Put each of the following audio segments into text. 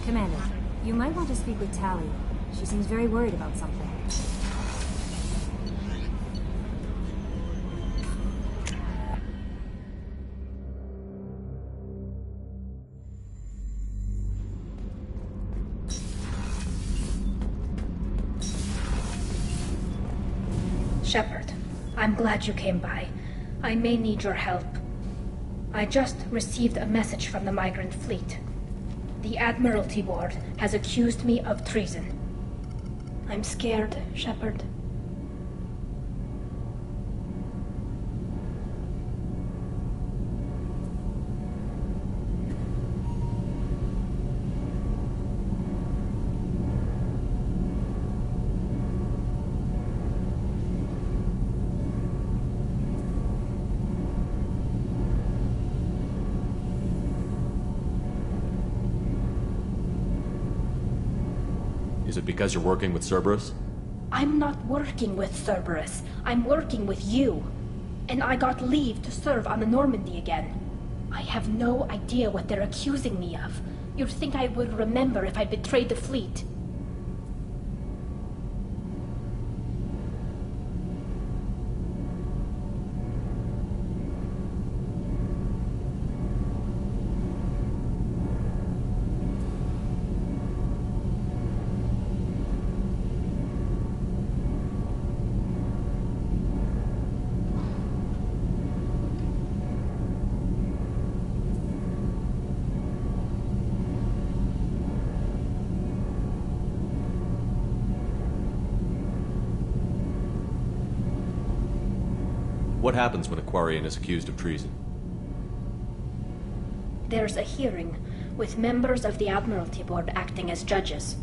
Commander, you might want to speak with Tally. She seems very worried about something. Shepard, I'm glad you came by. I may need your help. I just received a message from the migrant fleet. The Admiralty Board has accused me of treason. I'm scared, Shepard. Is it because you're working with Cerberus? I'm not working with Cerberus. I'm working with you. And I got leave to serve on the Normandy again. I have no idea what they're accusing me of. You'd think I would remember if I betrayed the fleet. What happens when a Quarian is accused of treason? There's a hearing, with members of the Admiralty Board acting as judges.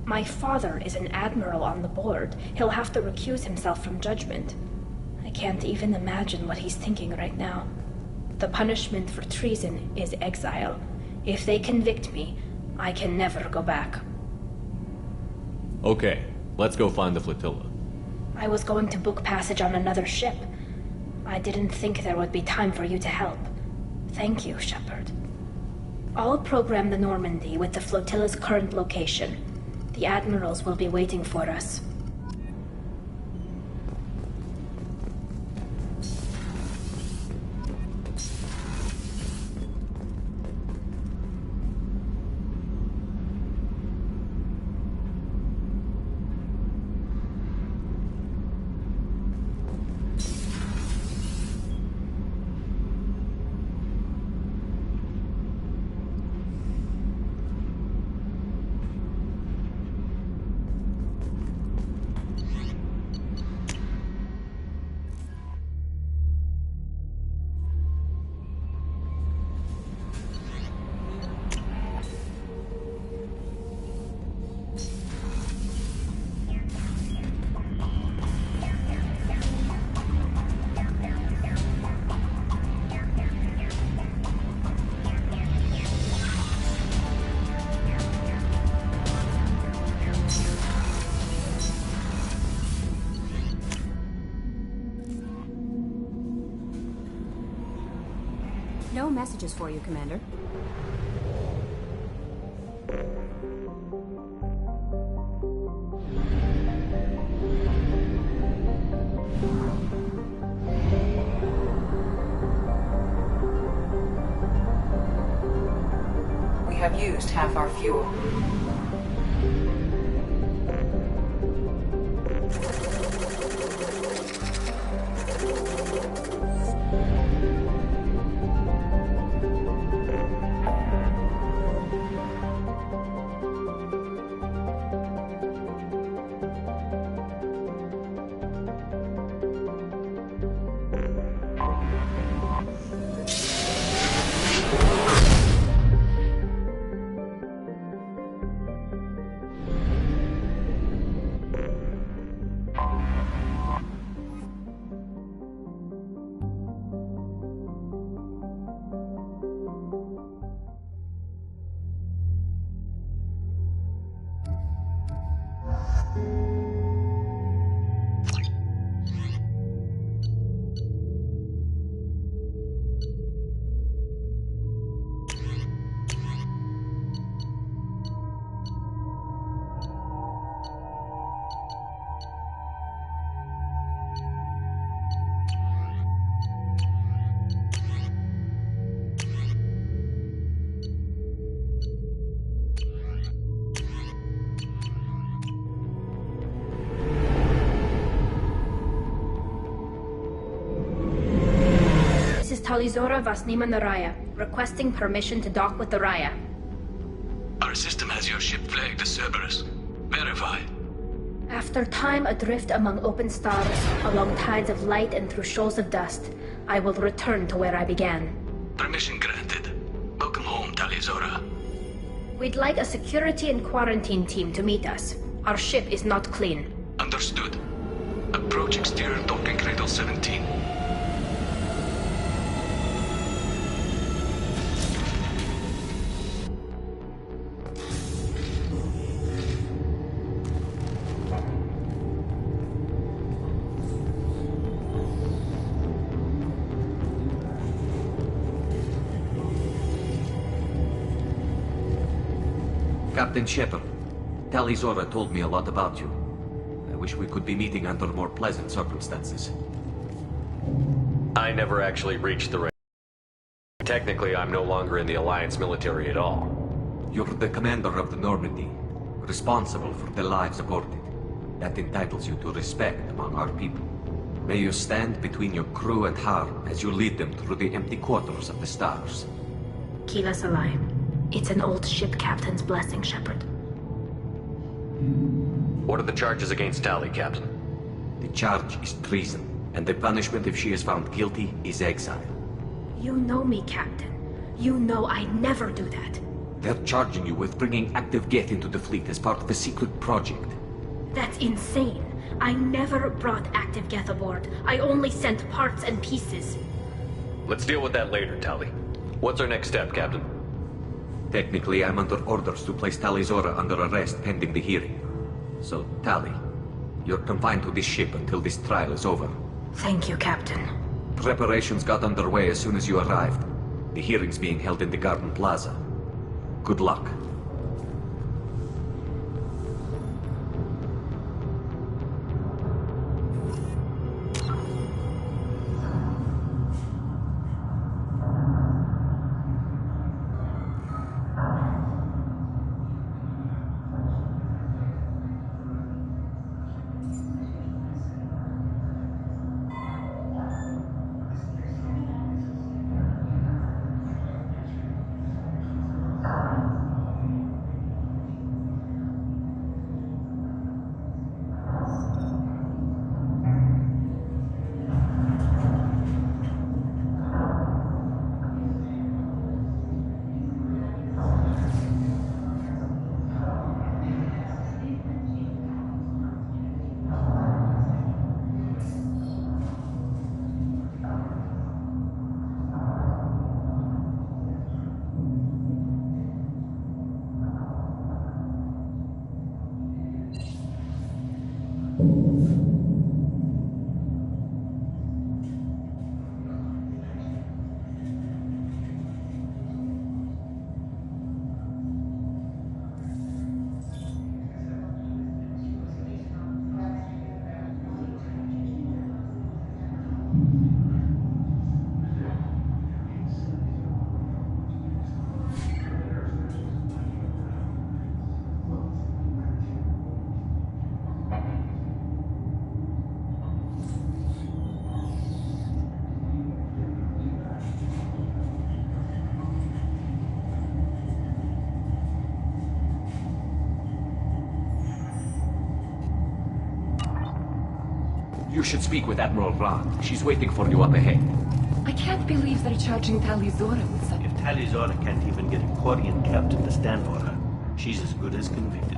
My father is an admiral on the board. He'll have to recuse himself from judgment. I can't even imagine what he's thinking right now. The punishment for treason is exile. If they convict me, I can never go back. Okay, let's go find the flotilla. I was going to book passage on another ship. I didn't think there would be time for you to help. Thank you, Shepard. I'll program the Normandy with the flotilla's current location. The admirals will be waiting for us. No messages for you, Commander. We have used half our fuel. Talizora Vasnima Naraya, requesting permission to dock with the Raya. Our system has your ship flagged as Cerberus. Verify. After time adrift among open stars, along tides of light and through shoals of dust, I will return to where I began. Permission granted. Welcome home, Talizora. We'd like a security and quarantine team to meet us. Our ship is not clean. Understood. Approach exterior docking cradle 17. Captain Shepard, Talizora told me a lot about you. I wish we could be meeting under more pleasant circumstances. I never actually reached the range. Technically, I'm no longer in the Alliance military at all. You're the commander of the Normandy, responsible for the lives aborted. That entitles you to respect among our people. May you stand between your crew and harm as you lead them through the empty quarters of the stars. Kila Salai. It's an old ship captain's blessing, Shepard. What are the charges against Tali, Captain? The charge is treason, and the punishment if she is found guilty is exile. You know me, Captain. You know I never do that. They're charging you with bringing active Geth into the fleet as part of a secret project. That's insane. I never brought active Geth aboard. I only sent parts and pieces. Let's deal with that later, Tali. What's our next step, Captain? Technically, I'm under orders to place Talizora under arrest pending the hearing. So, Tali, you're confined to this ship until this trial is over. Thank you, Captain. Preparations got underway as soon as you arrived. The hearing's being held in the Garden Plaza. Good luck. You should speak with Admiral Ra. She's waiting for you up ahead. I can't believe they're charging Talizora with such... If Talizora can't even get a Quarian captain to stand for her, she's as good as convicted.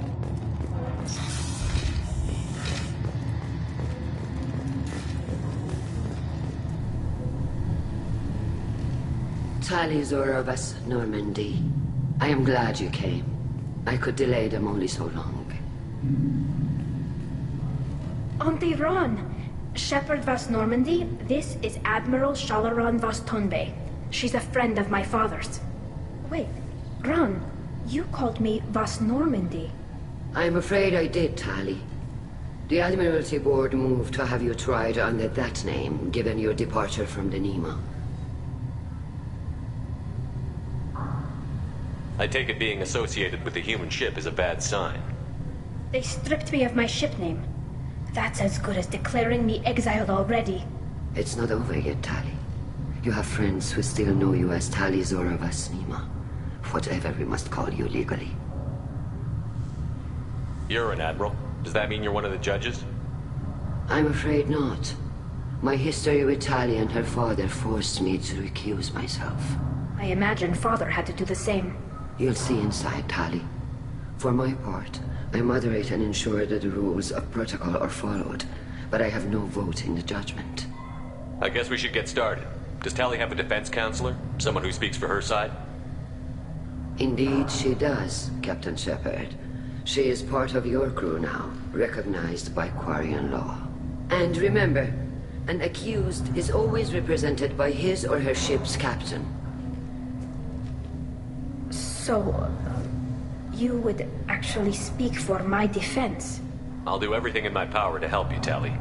Talizora of us, Normandy. I am glad you came. I could delay them only so long. Auntie Ron! Shepard Vas Normandy, this is Admiral Shalaran Vas Tonbe. She's a friend of my father's. Wait, Ron, you called me Vas Normandy. I'm afraid I did, Tali. The Admiralty Board moved to have you tried under that name, given your departure from the Nima. I take it being associated with the human ship is a bad sign. They stripped me of my ship name. That's as good as declaring me exiled already. It's not over yet, Tali. You have friends who still know you as Tali Zora Vasnima. Whatever we must call you legally. You're an admiral. Does that mean you're one of the judges? I'm afraid not. My history with Tali and her father forced me to recuse myself. I imagine Father had to do the same. You'll see inside, Tali. For my part, I moderate and ensure that the rules of protocol are followed, but I have no vote in the judgment. I guess we should get started. Does Tali have a defense counselor? Someone who speaks for her side? Indeed, she does, Captain Shepard. She is part of your crew now, recognized by Quarian law. And remember, an accused is always represented by his or her ship's captain. So, you would actually speak for my defense? I'll do everything in my power to help you, Tali.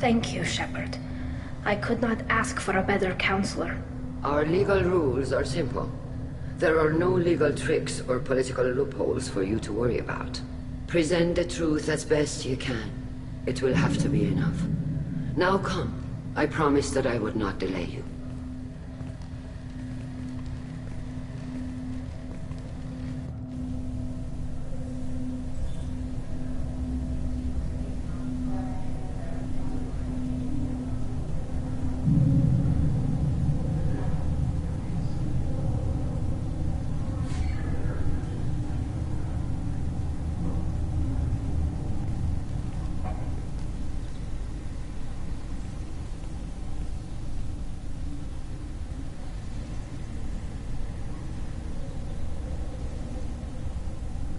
Thank you, Shepard. I could not ask for a better counselor. Our legal rules are simple. There are no legal tricks or political loopholes for you to worry about. Present the truth as best you can. It will have to be enough. Now come. I promised that I would not delay you.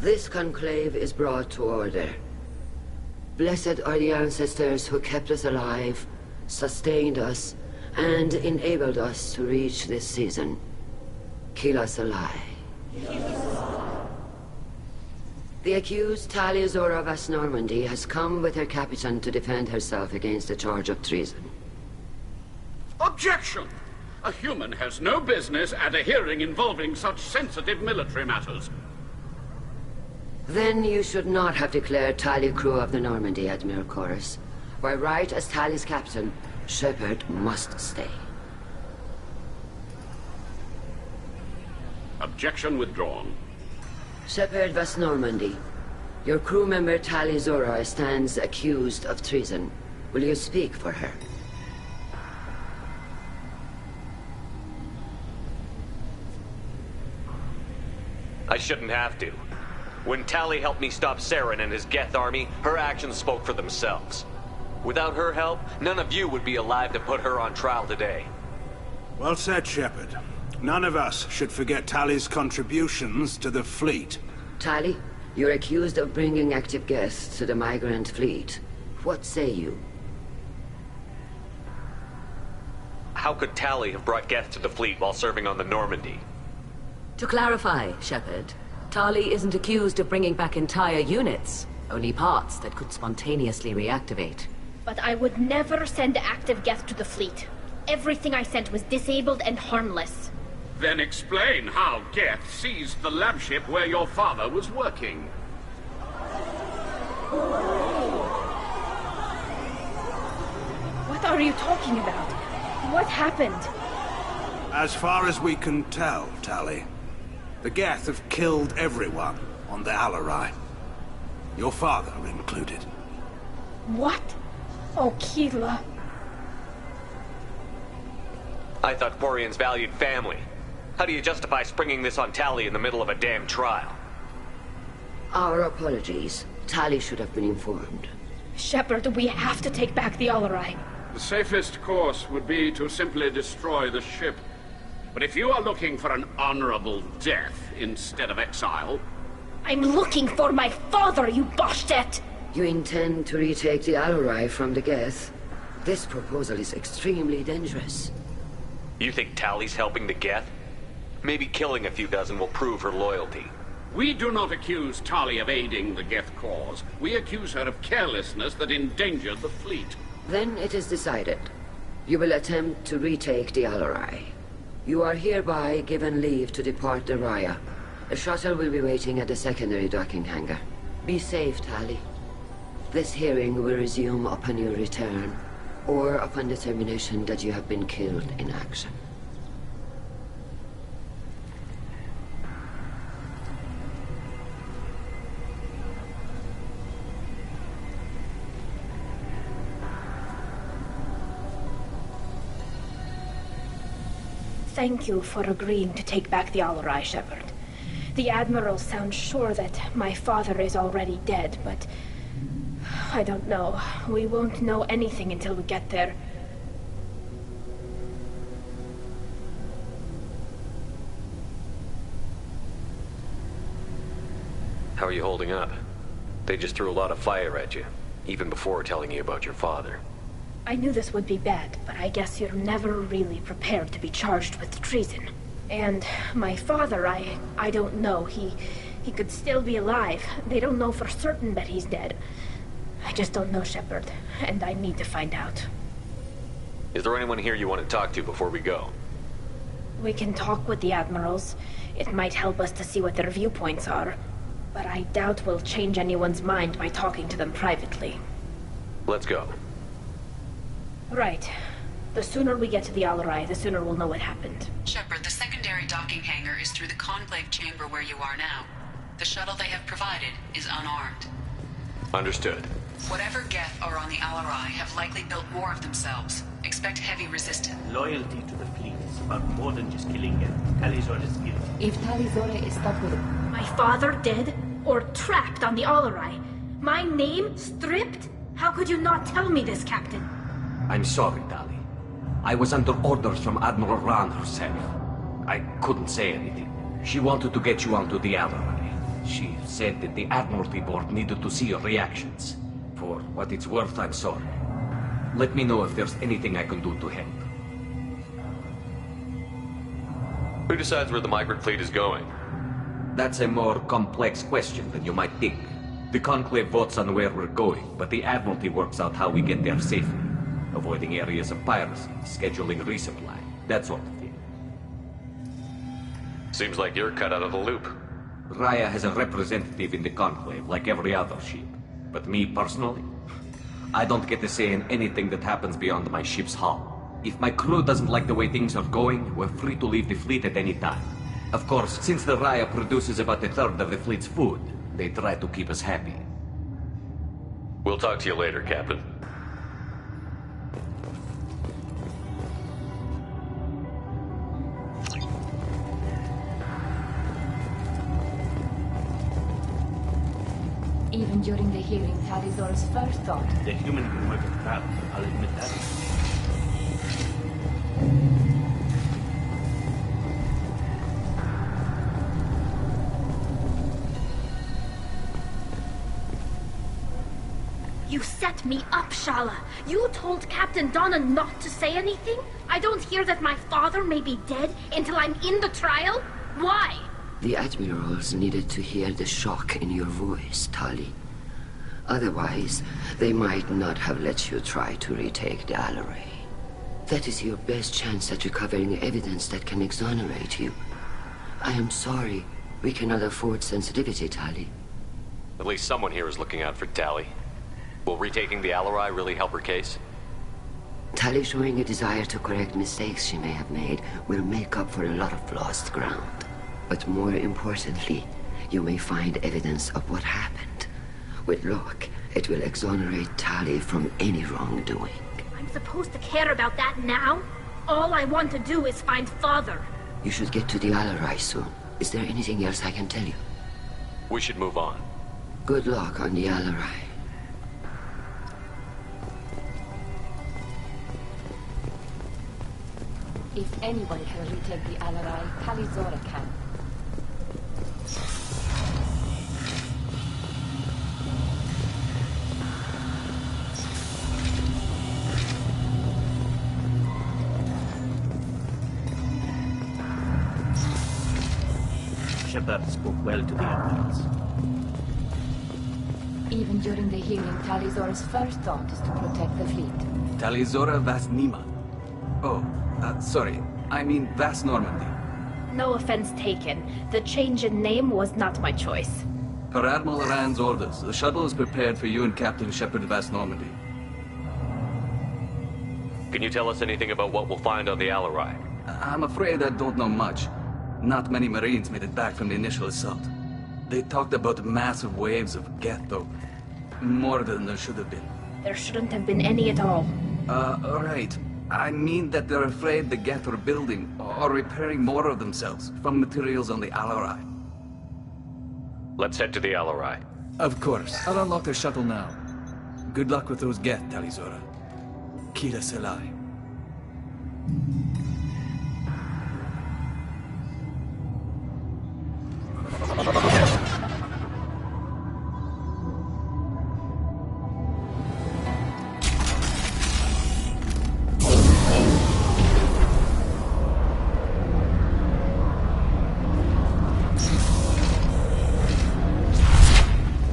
This conclave is brought to order. Blessed are the ancestors who kept us alive, sustained us, and enabled us to reach this season. Keep us alive. The accused Tali Zora Vas Normandy has come with her captain to defend herself against a charge of treason. Objection! A human has no business at a hearing involving such sensitive military matters. Then you should not have declared Tali crew of the Normandy, Admiral Chorus. By right as Tali's captain, Shepard must stay. Objection withdrawn. Shepard Vas Normandy, your crew member Tali Zora stands accused of treason. Will you speak for her? I shouldn't have to. When Tali helped me stop Saren and his Geth army, her actions spoke for themselves. Without her help, none of you would be alive to put her on trial today. Well said, Shepard. None of us should forget Tali's contributions to the fleet. Tali, you're accused of bringing active Geth to the migrant fleet. What say you? How could Tali have brought Geth to the fleet while serving on the Normandy? To clarify, Shepard, Tali isn't accused of bringing back entire units, only parts that could spontaneously reactivate. But I would never send active Geth to the fleet. Everything I sent was disabled and harmless. Then explain how Geth seized the lab ship where your father was working. What are you talking about? What happened? As far as we can tell, Tali, the Geth have killed everyone on the Alarai. Your father included. What? Oh, Keela. I thought Quarians valued family. How do you justify springing this on Tali in the middle of a damn trial? Our apologies. Tali should have been informed. Shepard, we have to take back the Alarai. The safest course would be to simply destroy the ship. But if you are looking for an honorable death instead of exile... I'm looking for my father, you Boshtet! You intend to retake the Alarai from the Geth? This proposal is extremely dangerous. You think Tali's helping the Geth? Maybe killing a few dozen will prove her loyalty. We do not accuse Tali of aiding the Geth cause. We accuse her of carelessness that endangered the fleet. Then it is decided. You will attempt to retake the Alarai. You are hereby given leave to depart the Raya. A shuttle will be waiting at the secondary docking hangar. Be safe, Tali. This hearing will resume upon your return, or upon determination that you have been killed in action. Thank you for agreeing to take back the Alarai, Shepard. The Admiral sounds sure that my father is already dead, but... I don't know. We won't know anything until we get there. How are you holding up? They just threw a lot of fire at you, even before telling you about your father. I knew this would be bad, but I guess you're never really prepared to be charged with treason. And my father, I don't know. He could still be alive. They don't know for certain that he's dead. I just don't know, Shepard, and I need to find out. Is there anyone here you want to talk to before we go? We can talk with the Admirals. It might help us to see what their viewpoints are. But I doubt we'll change anyone's mind by talking to them privately. Let's go. Right. The sooner we get to the Alarai, the sooner we'll know what happened. Shepard, the secondary docking hangar is through the conclave chamber where you are now. The shuttle they have provided is unarmed. Understood. Whatever Geth are on the Alarai have likely built more of themselves. Expect heavy resistance. Loyalty to the fleet is about more than just killing Geth. Talizor is guilty. If Talizor is stuck with him... My father dead? Or trapped on the Alarai? My name stripped? How could you not tell me this, Captain? I'm sorry, Tali. I was under orders from Admiral Rand herself. I couldn't say anything. She wanted to get you onto the Alarai. She said that the Admiralty Board needed to see your reactions. For what it's worth, I'm sorry. Let me know if there's anything I can do to help. Who decides where the migrant fleet is going? That's a more complex question than you might think. The Conclave votes on where we're going, but the Admiralty works out how we get there safely. Avoiding areas of piracy, scheduling resupply, that sort of thing. Seems like you're cut out of the loop. Raya has a representative in the Conclave, like every other ship. But me, personally, I don't get to say in anything that happens beyond my ship's hull. If my crew doesn't like the way things are going, we're free to leave the fleet at any time. Of course, since the Raya produces about a third of the fleet's food, they try to keep us happy. We'll talk to you later, Captain. Even during the hearing, Talizor's first thought... The human can work a crowd, I'll admit that. You set me up, Shala. You told Captain Donna not to say anything? I don't hear that my father may be dead until I'm in the trial? Why? The Admirals needed to hear the shock in your voice, Tali. Otherwise, they might not have let you try to retake the Alarai. That is your best chance at recovering evidence that can exonerate you. I am sorry. We cannot afford sensitivity, Tali. At least someone here is looking out for Tali. Will retaking the Alarai really help her case? Tali showing a desire to correct mistakes she may have made will make up for a lot of lost ground. But more importantly, you may find evidence of what happened. With luck, it will exonerate Tali from any wrongdoing. I'm supposed to care about that now? All I want to do is find Father. You should get to the Alarai soon. Is there anything else I can tell you? We should move on. Good luck on the Alarai. If anyone can retake the Alarai, Talizor can. Shepard spoke well to the Admirals. Even during the hearing, Talizor's first thought is to protect the fleet. Talizora Vast Nima. Oh, sorry. I mean Vast Normandy. No offense taken. The change in name was not my choice. Per Admiral Rand's orders, the shuttle is prepared for you and Captain Shepard Vast Normandy. Can you tell us anything about what we'll find on the Alarai? I'm afraid I don't know much. Not many Marines made it back from the initial assault. They talked about massive waves of Geth, though. More than there should have been. There shouldn't have been any at all. Right. I mean that they're afraid the Geth are building or repairing more of themselves from materials on the Alarai. Let's head to the Alarai. Of course. I'll unlock the shuttle now. Good luck with those Geth, Talizora. Kira Selai.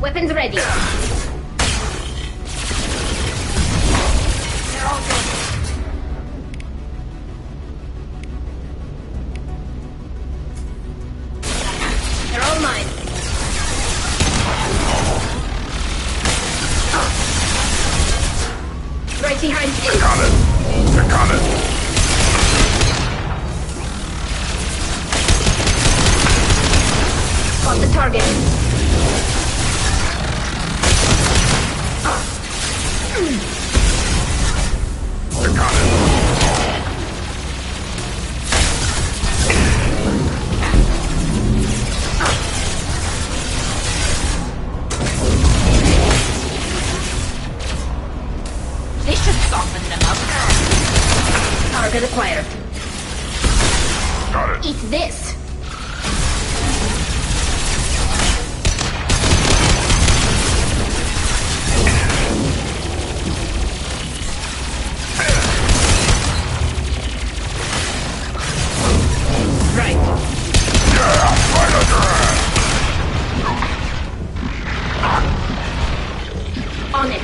Weapons ready. They're all good. They're all mine. Right behind you. Check on it. Check on it. Got the target. They should soften them up. Target acquired. Got it. Eat this. Right. Yeah, right under ass. On it.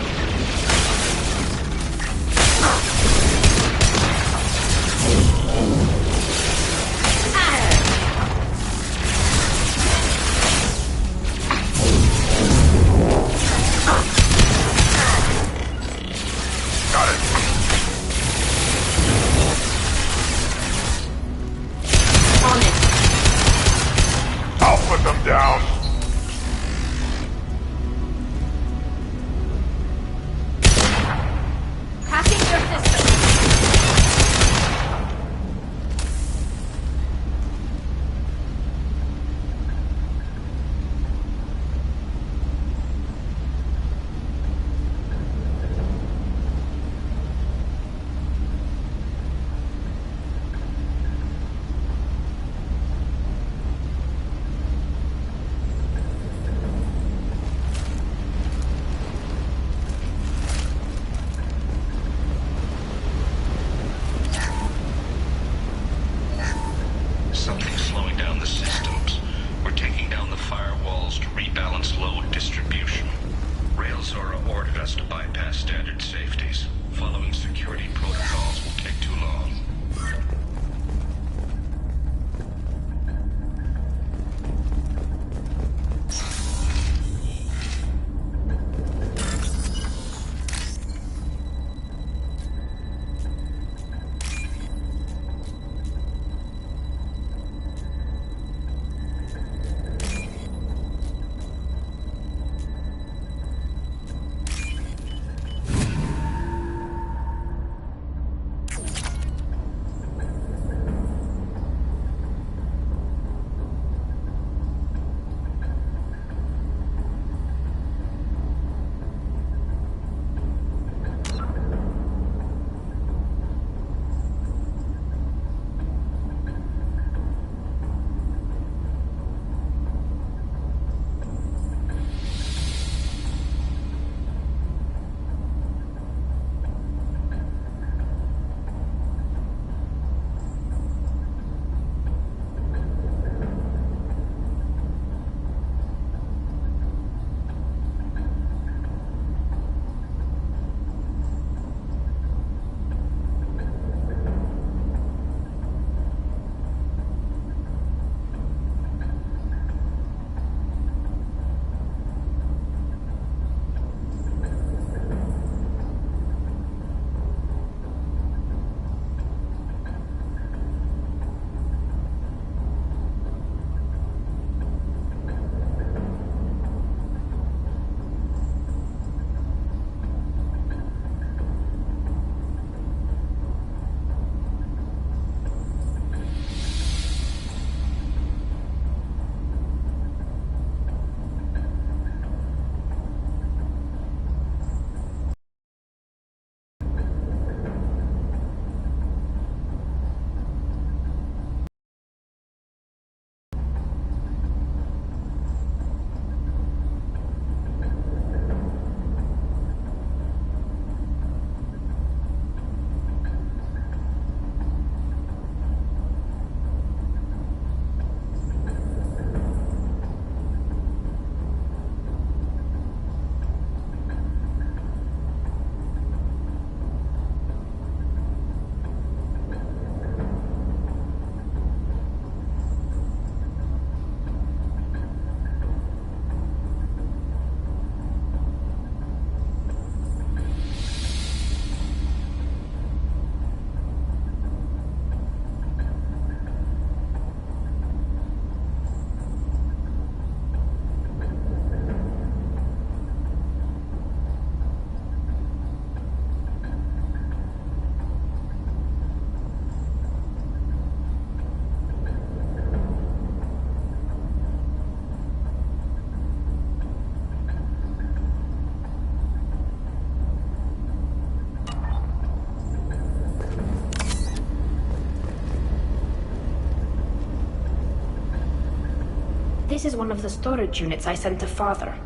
This is one of the storage units I sent to Father.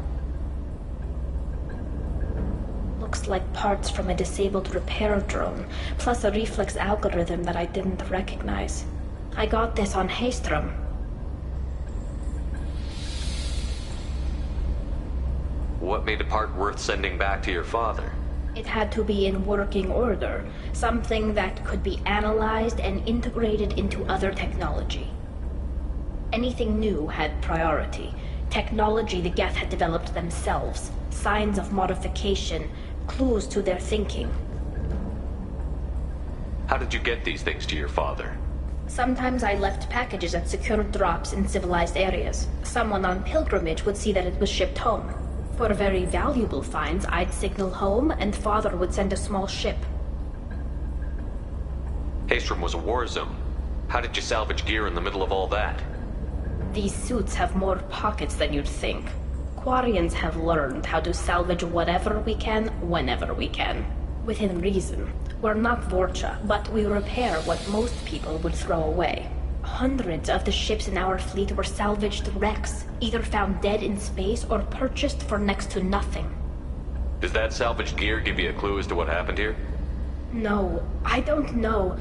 Looks like parts from a disabled repair drone, plus a reflex algorithm that I didn't recognize. I got this on Haystrom. What made a part worth sending back to your father? It had to be in working order, something that could be analyzed and integrated into other technology. Anything new had priority. Technology the Geth had developed themselves, signs of modification, clues to their thinking. How did you get these things to your father? Sometimes I left packages at secured drops in civilized areas. Someone on pilgrimage would see that it was shipped home. For very valuable finds, I'd signal home, and Father would send a small ship. Haystrom was a war zone. How did you salvage gear in the middle of all that? These suits have more pockets than you'd think. Quarians have learned how to salvage whatever we can, whenever we can. Within reason. We're not Vorcha, but we repair what most people would throw away. Hundreds of the ships in our fleet were salvaged wrecks, either found dead in space or purchased for next to nothing. Does that salvaged gear give you a clue as to what happened here? No, I don't know.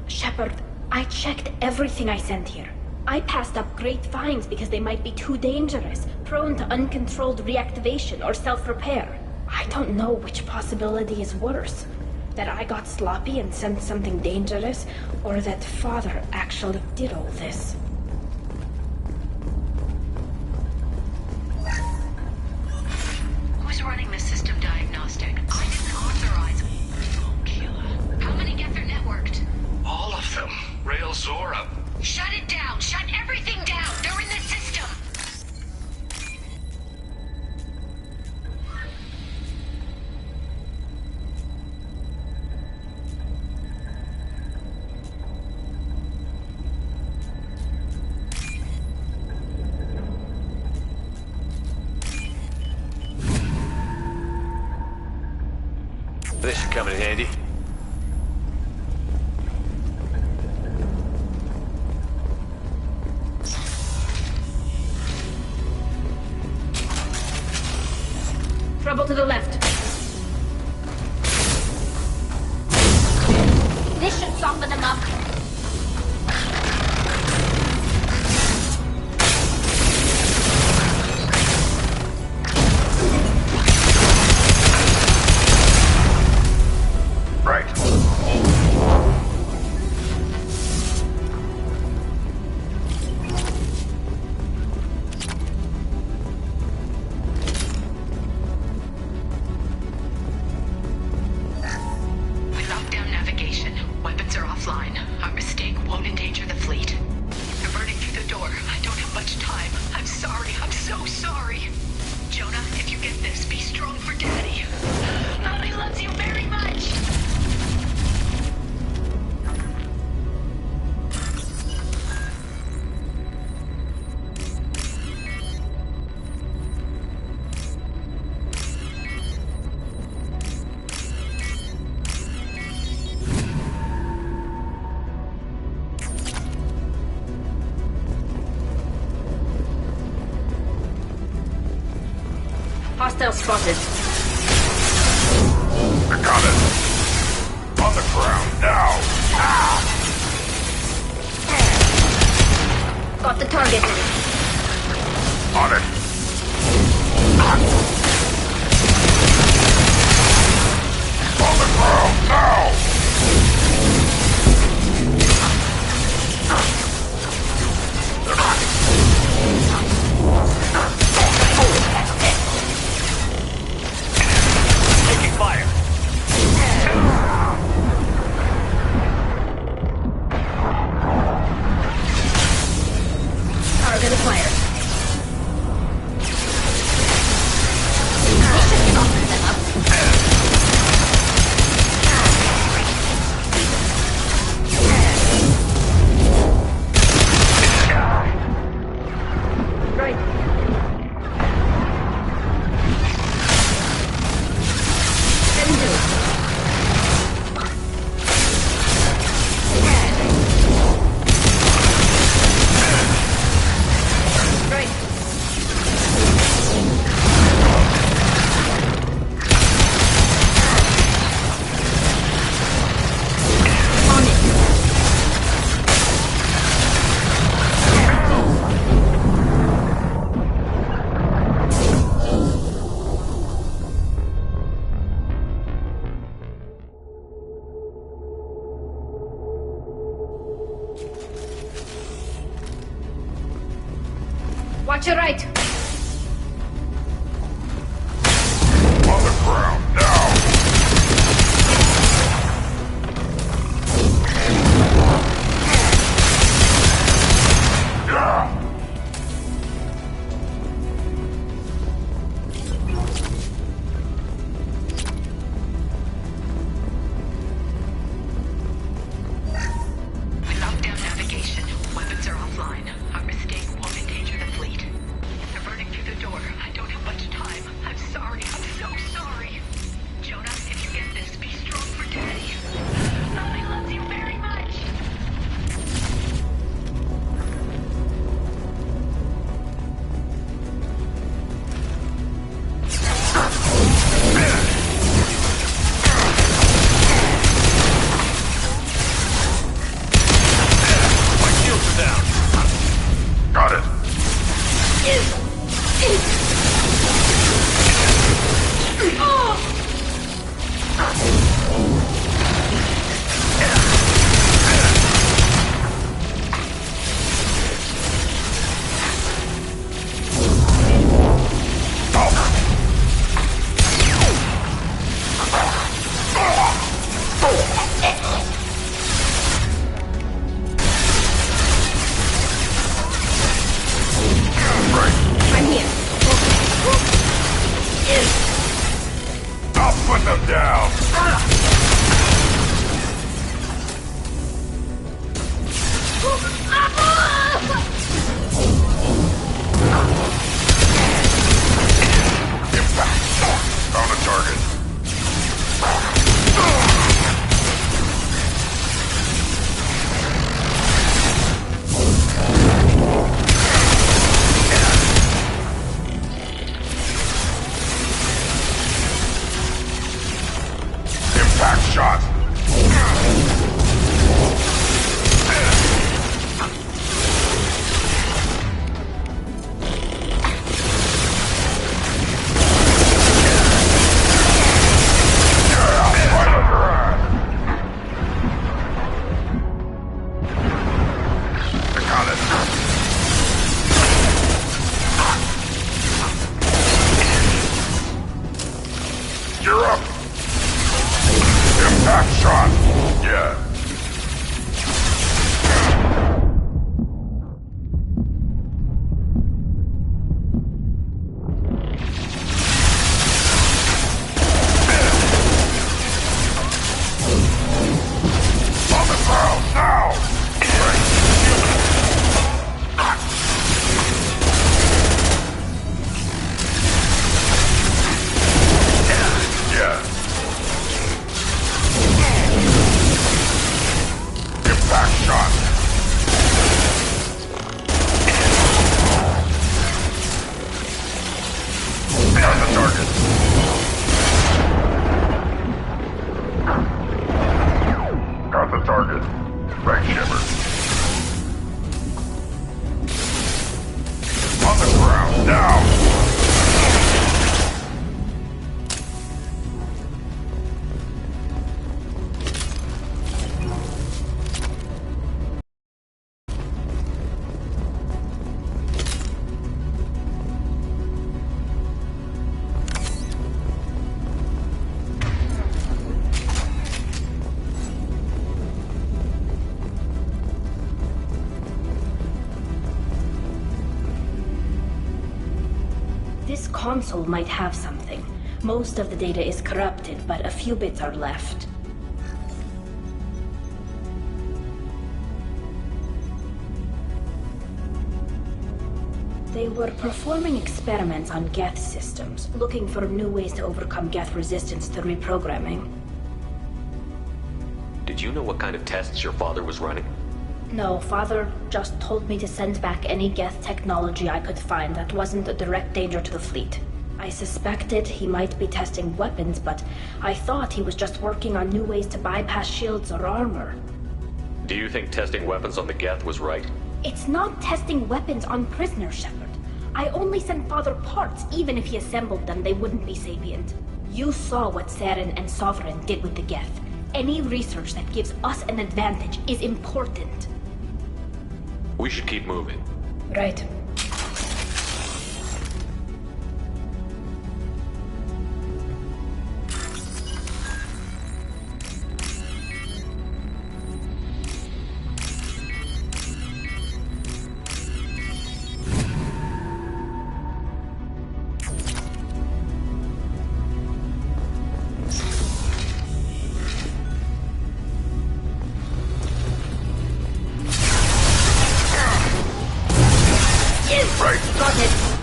Shepard, I checked everything I sent here. I passed up great finds because they might be too dangerous, prone to uncontrolled reactivation or self-repair. I don't know which possibility is worse. That I got sloppy and sent something dangerous, or that Father actually did all this. Who's running the system diagnostic? I didn't authorize. Oh, Keela. How many Geth are networked? All of them. Rail Zora. Shut it down! Shut everything down! They're in the system! This should come in handy. Trouble to the left. This should soften them up. Hostile spotted. I got it. On the ground now. Ah! Got the target. On it. On the ground now. Fire! Target acquired. Watch your right. On the ground, now! Yeah! We locked down navigation. Weapons are offline. Our mistake won't endanger the fleet. They're burning through the door. I don't have much time. I'm sorry. I'm so sorry. Jonah, if you get this, be strong for Daddy. I love you very much. My shields are down. Got it! I'm here. I'll put them down! Found a target. Impact shot. You're up. Impact shot. Yeah. On the ground now. Yeah. Impact shot. Got the target. Got the target. Right, Shepard. On the ground now. This console might have something. Most of the data is corrupted, but a few bits are left. They were performing experiments on Geth systems, looking for new ways to overcome Geth resistance to reprogramming. Did you know what kind of tests your father was running? No, Father just told me to send back any Geth technology I could find that wasn't a direct danger to the fleet. I suspected he might be testing weapons, but I thought he was just working on new ways to bypass shields or armor. Do you think testing weapons on the Geth was right? It's not testing weapons on prisoners, Shepard. I only sent Father parts. Even if he assembled them, they wouldn't be sapient. You saw what Saren and Sovereign did with the Geth. Any research that gives us an advantage is important. We should keep moving. Right.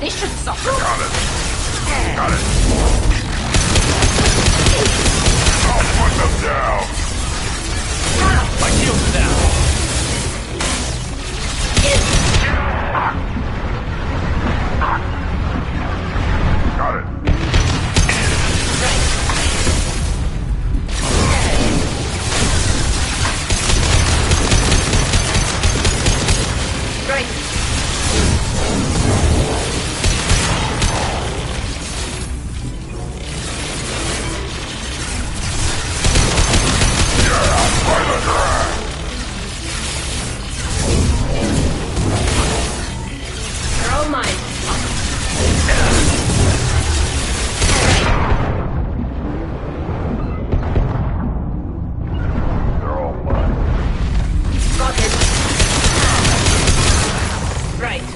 This should stop. Got it. Got it. I'll put them down. My shield's down. Got it. Right. They're all mine. They're all mine. Got it. Right.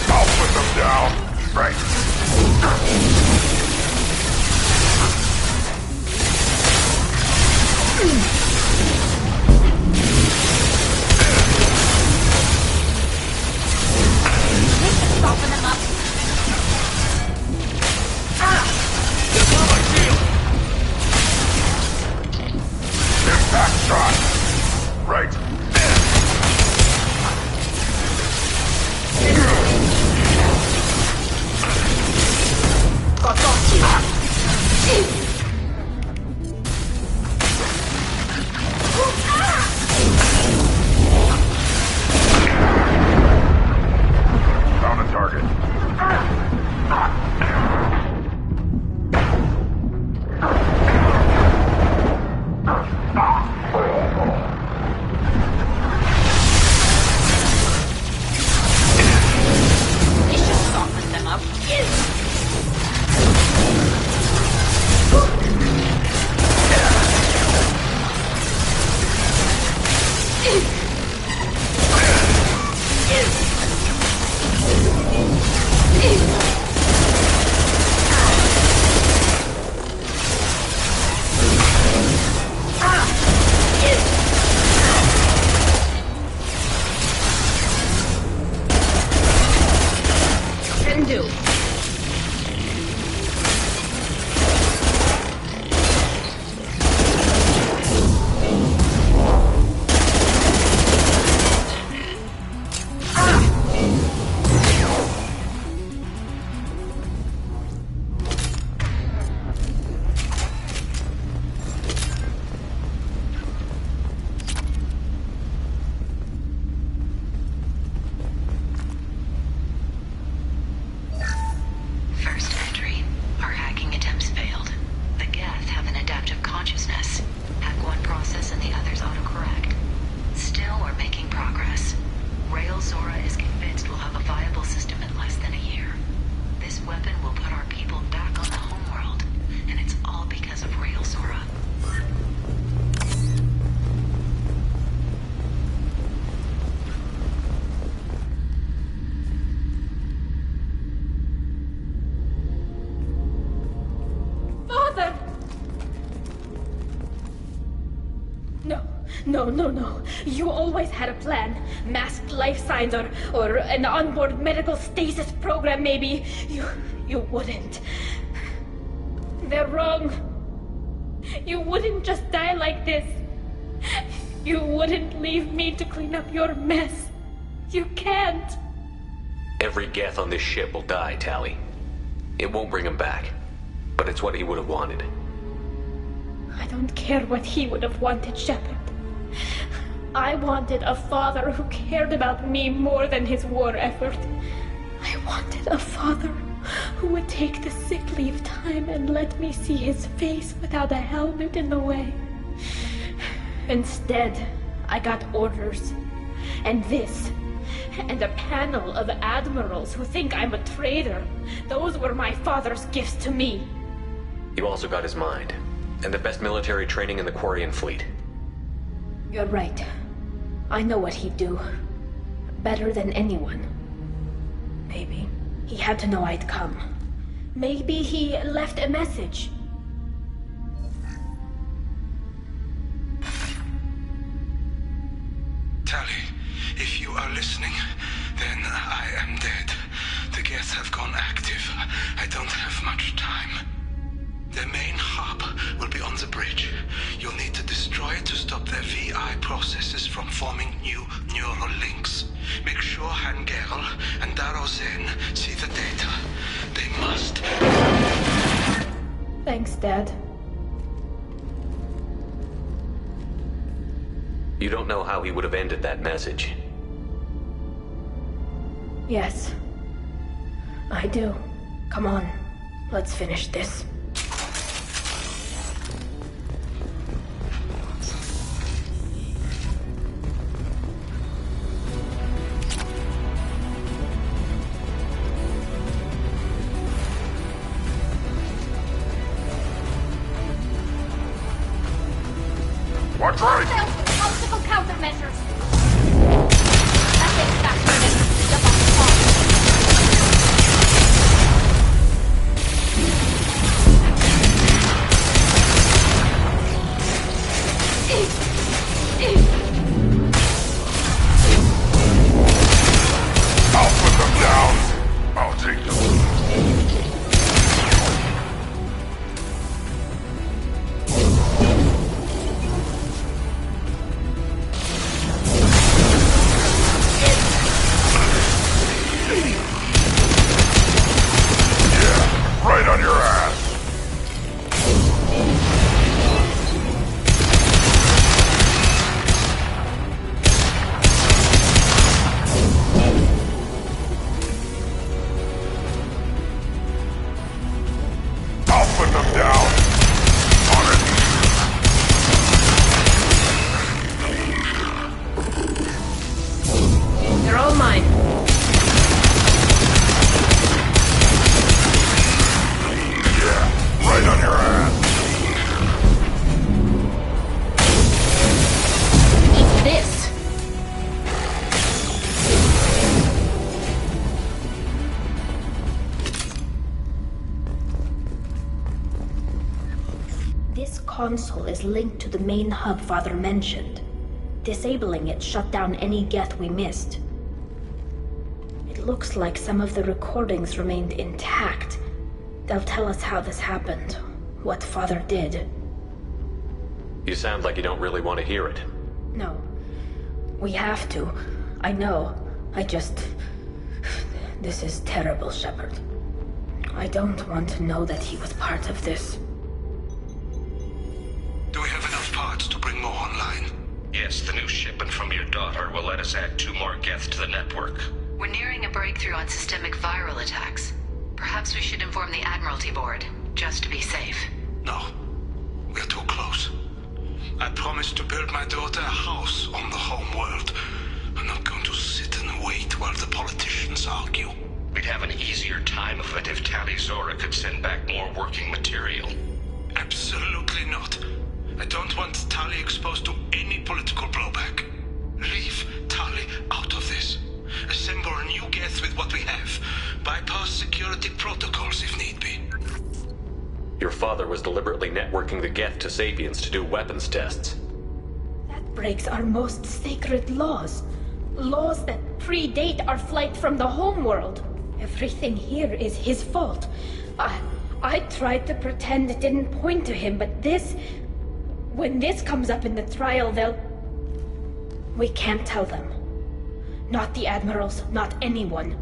I'll put them down. Right. Soften them up. Impact shot. Right. Got you. Found a target. This should soften them up. Can do. First entry. Our hacking attempts failed. The Geth have an adaptive consciousness. Hack one process and the others autocorrect. Still, we're making progress. Rail Zora is convinced we'll have a viable system in less than a year. This weapon will put our people back on the homeworld, and it's all because of Rail Zora. Father! No. You always had a plan. Masked life signs or an onboard medical stasis program, maybe. You wouldn't. They're wrong. You wouldn't just die like this. You wouldn't leave me to clean up your mess. You can't. Every Geth on this ship will die, Tali. It won't bring him back, but it's what he would have wanted. I don't care what he would have wanted, Shepard. I wanted a father who cared about me more than his war effort. I wanted a father who would take the sick leave time and let me see his face without a helmet in the way. Instead, I got orders. And this. And a panel of admirals who think I'm a traitor. Those were my father's gifts to me. You also got his mind, and the best military training in the Quarian fleet. You're right. I know what he'd do. Better than anyone. Maybe he had to know I'd come. Maybe he left a message. Dave. I don't have much time. The main hub will be on the bridge. You'll need to destroy it to stop their VI processes from forming new neural links. Make sure Hangerl and Darozen see the data. They must. Thanks, Dad. You don't know how he would have ended that message. Yes. I do. Come on. Let's finish this. What's right? Multiple countermeasures. Nothing faster than the jump off I'll put them down. I'll take them. Right on your ass. I'll put them down. On it. They're all mine. Right on your ass. Eat this. This console is linked to the main hub Father mentioned. Disabling it shut down any Geth we missed. It looks like some of the recordings remained intact. They'll tell us how this happened, what Father did. You sound like you don't really want to hear it. No. We have to. I know. This is terrible, Shepard. I don't want to know that he was part of this. Do we have enough parts to bring more online? Yes, the new shipment from your daughter will let us add 2 more Geth to the network. We're nearing a breakthrough on systemic viral attacks. Perhaps we should inform the Admiralty Board, just to be safe. No. We're too close. I promised to build my daughter a house on the home world. I'm not going to sit and wait while the politicians argue. We'd have an easier time of it if Tali Zora could send back more working material. Absolutely not. I don't want Tali exposed to any political blowback. Leave Tali out of this. Assemble a new Geth with what we have. Bypass security protocols if need be. Your father was deliberately networking the Geth to Sapiens to do weapons tests. That breaks our most sacred laws. Laws that predate our flight from the homeworld. Everything here is his fault. I tried to pretend it didn't point to him, but this... When this comes up in the trial, they'll... We can't tell them. Not the Admirals, not anyone.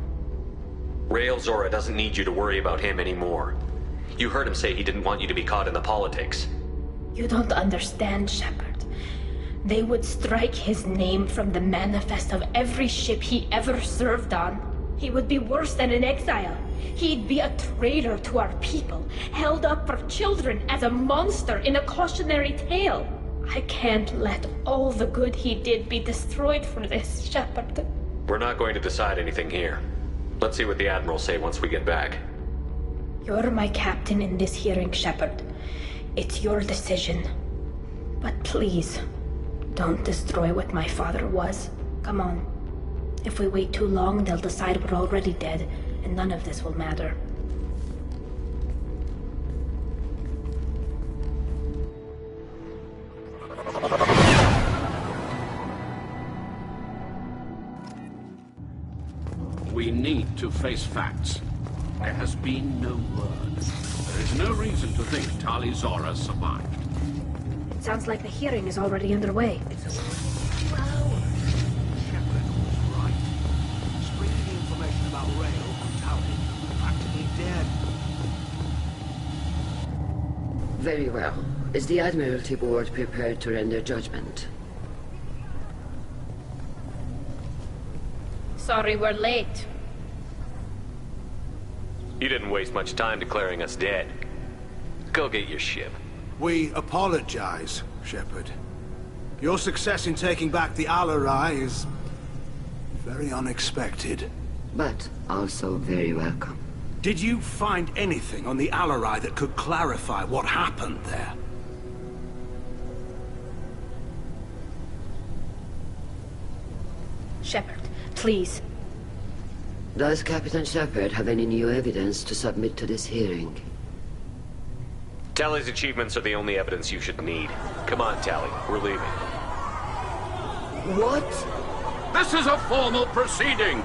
Rael Zora doesn't need you to worry about him anymore. You heard him say he didn't want you to be caught in the politics. You don't understand, Shepard. They would strike his name from the manifest of every ship he ever served on. He would be worse than an exile. He'd be a traitor to our people, held up for children as a monster in a cautionary tale. I can't let all the good he did be destroyed for this, Shepard. We're not going to decide anything here. Let's see what the Admirals say once we get back. You're my captain in this hearing, Shepard. It's your decision. But please, don't destroy what my father was. Come on. If we wait too long, they'll decide we're already dead, and none of this will matter. We need to face facts. There has been no word. There is no reason to think Tali Zora survived. Sounds like the hearing is already underway. Very well. Is the Admiralty Board prepared to render judgment? Sorry we're late. You didn't waste much time declaring us dead. Go get your ship. We apologize, Shepard. Your success in taking back the Alarai is very unexpected. But also very welcome. Did you find anything on the Alarai that could clarify what happened there? Shepard, please. Does Captain Shepard have any new evidence to submit to this hearing? Tali's achievements are the only evidence you should need. Come on, Tali. We're leaving. What? This is a formal proceeding!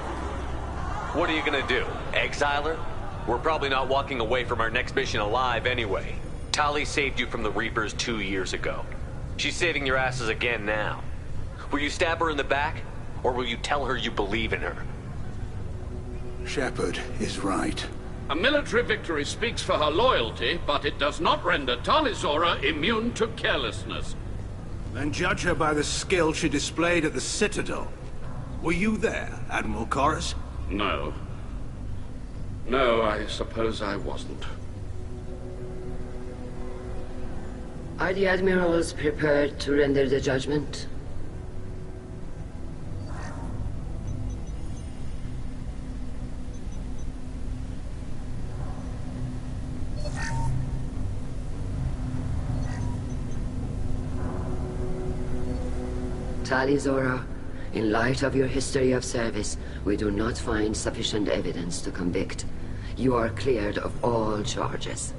What are you gonna do? Exile her? We're probably not walking away from our next mission alive anyway. Tali saved you from the Reapers 2 years ago. She's saving your asses again now. Will you stab her in the back? Or will you tell her you believe in her? Shepard is right. A military victory speaks for her loyalty, but it does not render Tali Zora immune to carelessness. Then judge her by the skill she displayed at the Citadel. Were you there, Admiral Corus? No. No, I suppose I wasn't. Are the Admirals prepared to render the judgment? Tali Zora, in light of your history of service, we do not find sufficient evidence to convict. You are cleared of all charges.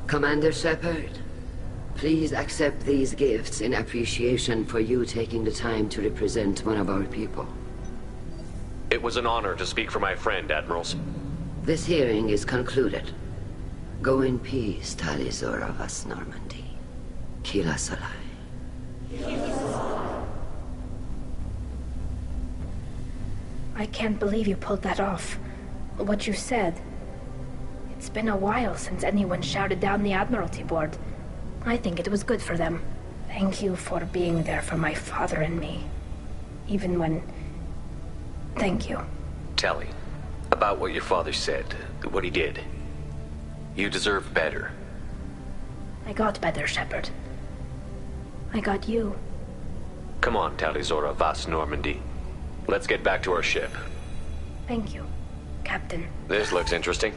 Commander Shepard, please accept these gifts in appreciation for you taking the time to represent one of our people. It was an honor to speak for my friend, Admirals. This hearing is concluded. Go in peace, Tali Zora Vas Normandy. Kila Solai. I can't believe you pulled that off. What you said. It's been a while since anyone shouted down the Admiralty Board. I think it was good for them. Thank you for being there for my father and me. Even when... Thank you. Tali, about what your father said, what he did. You deserve better. I got better, Shepard. I got you. Come on, Tali Zora Vas Normandy. Let's get back to our ship. Thank you, Captain. This looks interesting.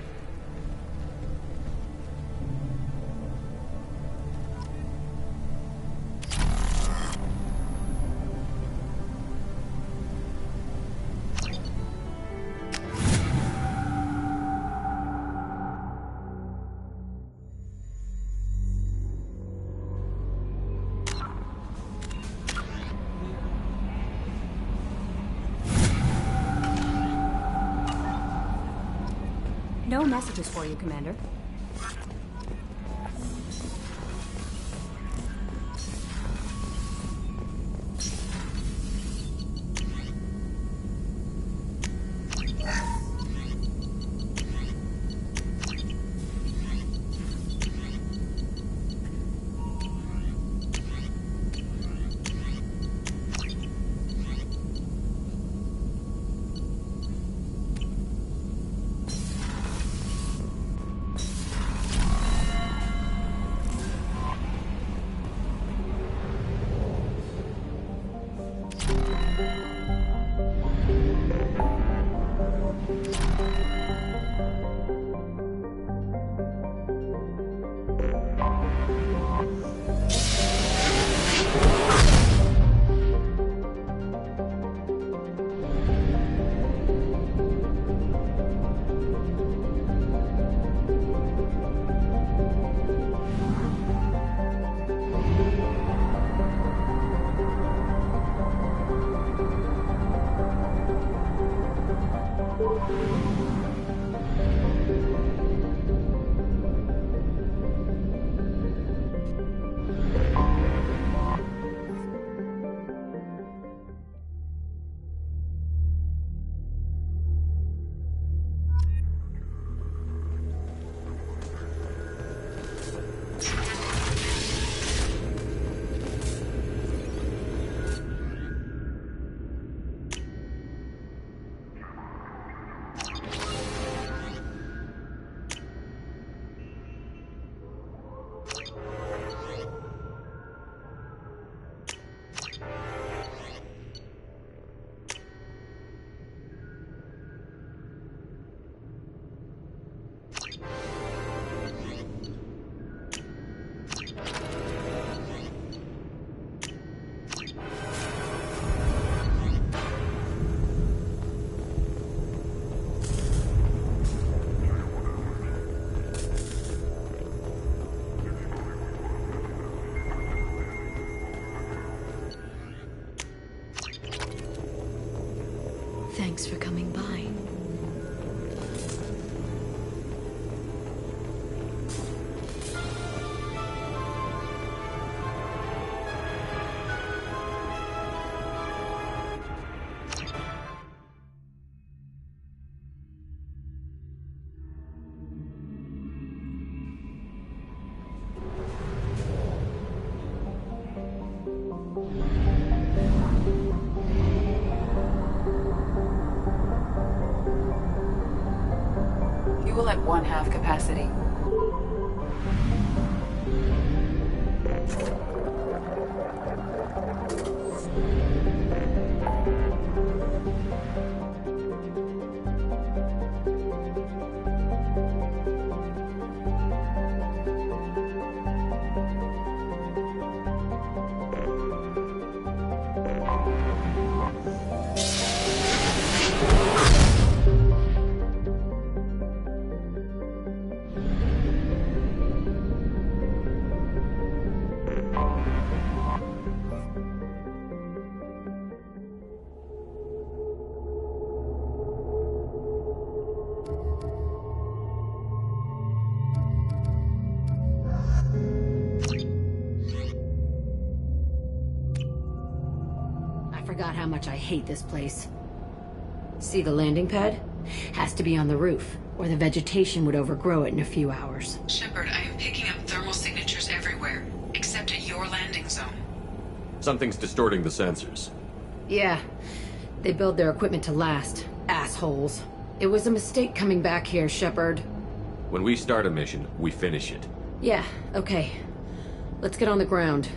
No messages for you, Commander. Fuel at 1/2 capacity. I forgot how much I hate this place. See the landing pad? Has to be on the roof, or the vegetation would overgrow it in a few hours. Shepard, I am picking up thermal signatures everywhere, except at your landing zone. Something's distorting the sensors. Yeah, they build their equipment to last. Assholes. It was a mistake coming back here, Shepard. When we start a mission, we finish it. Yeah, okay. Let's get on the ground.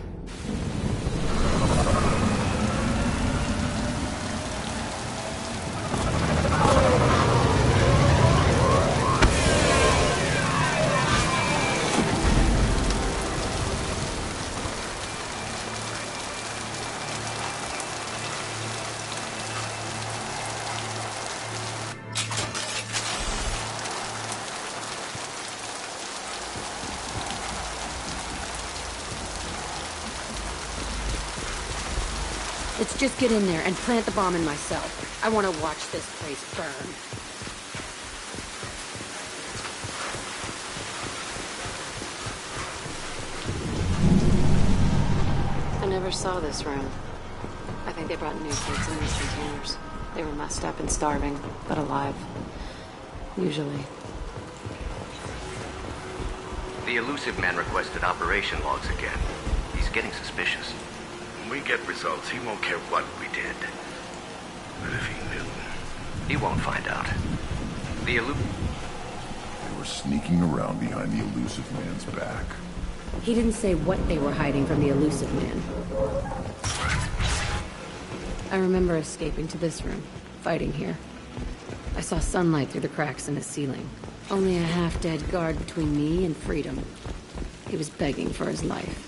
Let's just get in there and plant the bomb in myself. I want to watch this place burn. I never saw this room. I think they brought new kids in these containers. They were messed up and starving, but alive. Usually. The elusive man requested operation logs again. He's getting suspicious. When we get results, he won't care what we did. But if he knew... He won't find out. The They were sneaking around behind the elusive man's back. He didn't say what they were hiding from the elusive man. I remember escaping to this room, fighting here. I saw sunlight through the cracks in the ceiling. Only a half-dead guard between me and freedom. He was begging for his life.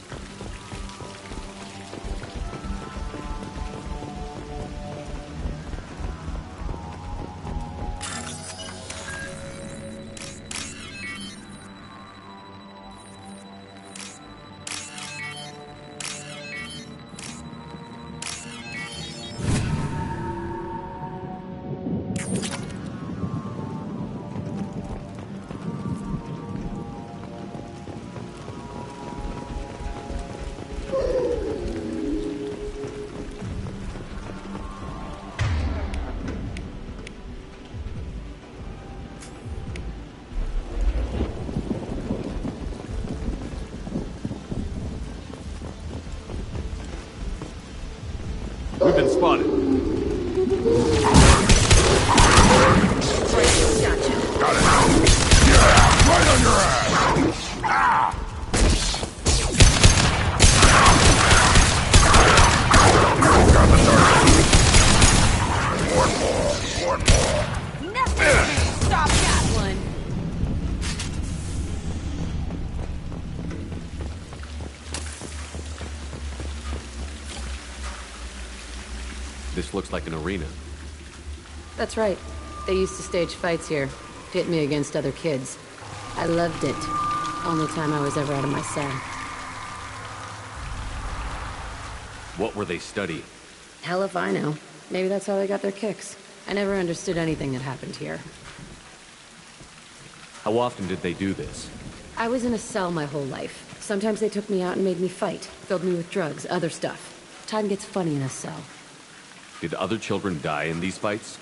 We've been spotted. Got it. Yeah, right on your ass. Ah! Got the target. One more. Nothing can stop that one. This looks like an arena. That's right. They used to stage fights here. Pit me against other kids. I loved it. Only time I was ever out of my cell. What were they studying? Hell if I know. Maybe that's how they got their kicks. I never understood anything that happened here. How often did they do this? I was in a cell my whole life. Sometimes they took me out and made me fight. Filled me with drugs, other stuff. Time gets funny in a cell. Did other children die in these fights?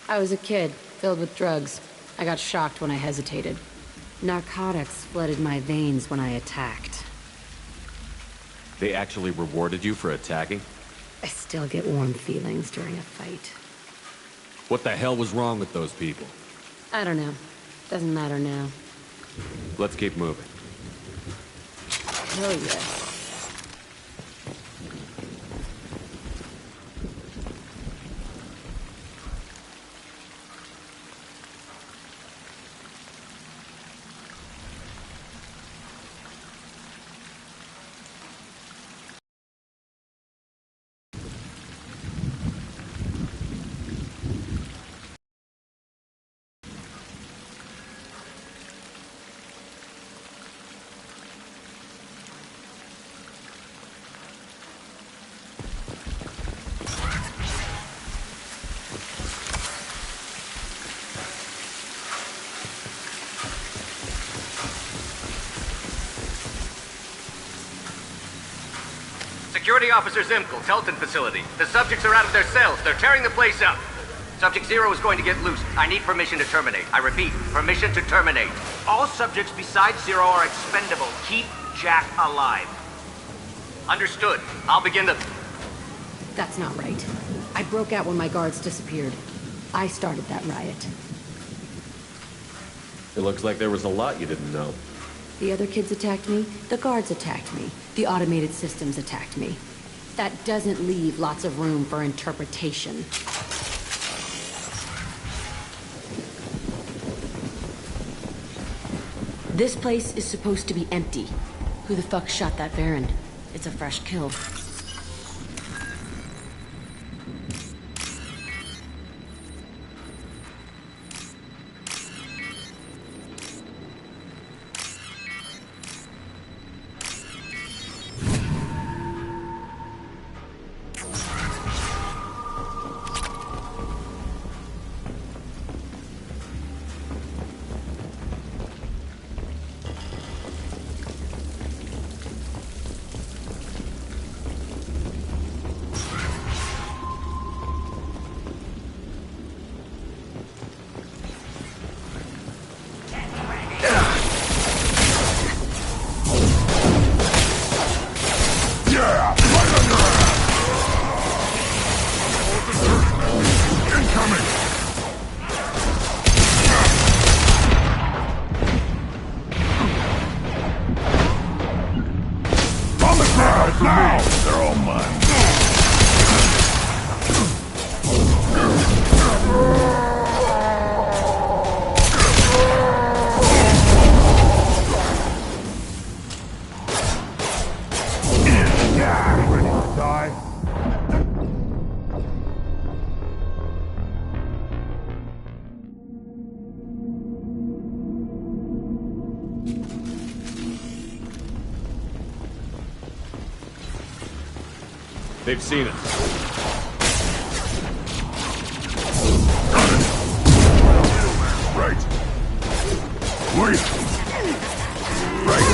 I was a kid, filled with drugs. I got shocked when I hesitated. Narcotics flooded my veins when I attacked. They actually rewarded you for attacking? I still get warm feelings during a fight. What the hell was wrong with those people? I don't know. Doesn't matter now. Let's keep moving. Hell yeah. Security Officer Zimkel's Helton facility. The subjects are out of their cells. They're tearing the place up. Subject Zero is going to get loose. I need permission to terminate. I repeat, permission to terminate. All subjects besides Zero are expendable. Keep Jack alive. Understood. I'll begin the... That's not right. I broke out when my guards disappeared. I started that riot. It looks like there was a lot you didn't know. The other kids attacked me, the guards attacked me, the automated systems attacked me. That doesn't leave lots of room for interpretation. This place is supposed to be empty. Who the fuck shot that Baron? It's a fresh kill. Now! They're all mine. Yeah, ready to die? They've seen us. Right. Wait. Right.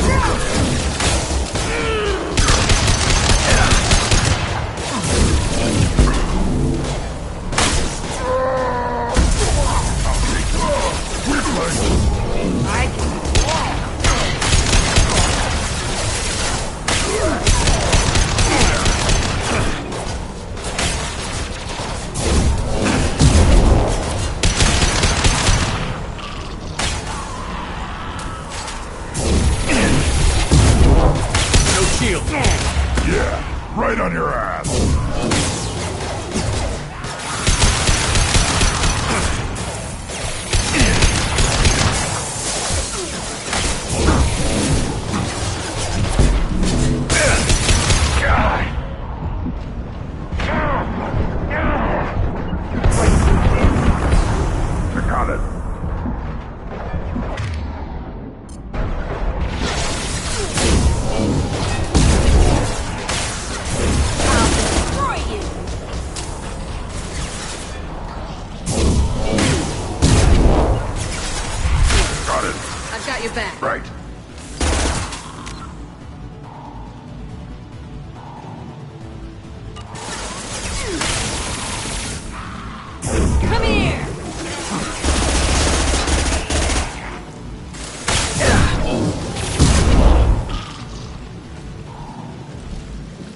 Yeah, right on your ass. I got it. I've got your back. Right. Come here!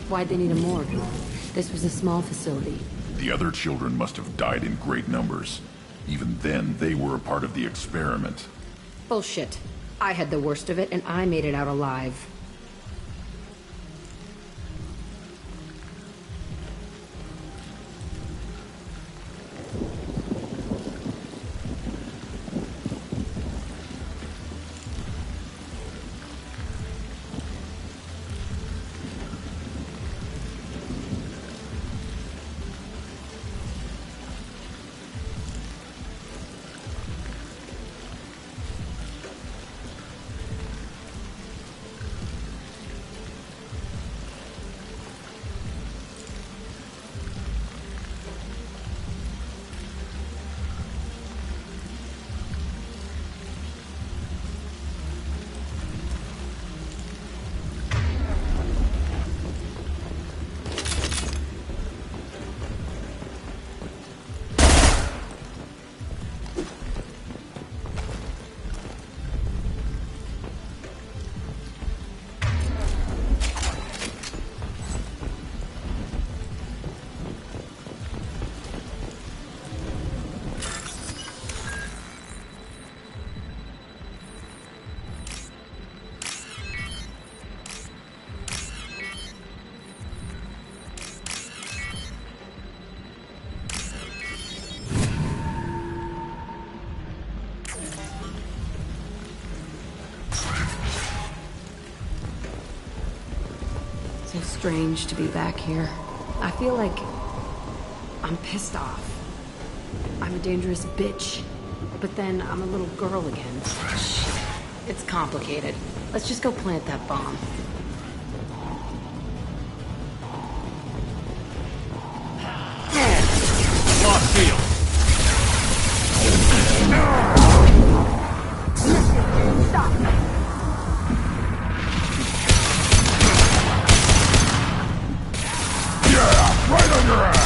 Why'd they need a morgue? This was a small facility. The other children must have died in great numbers. Even then, they were a part of the experiment. Bullshit. I had the worst of it, and I made it out alive. So strange to be back here. I feel like I'm pissed off. I'm a dangerous bitch, but then I'm a little girl again. Shit. It's complicated. Let's just go plant that bomb. Lock field. Right on your ass!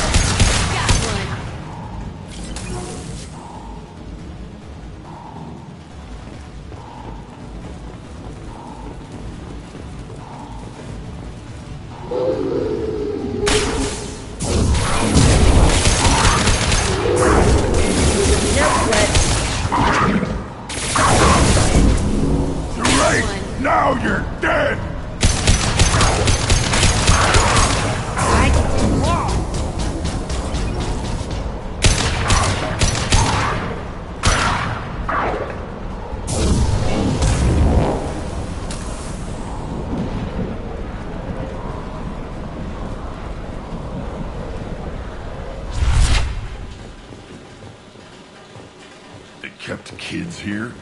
Too late! Now you're dead! They kept kids here?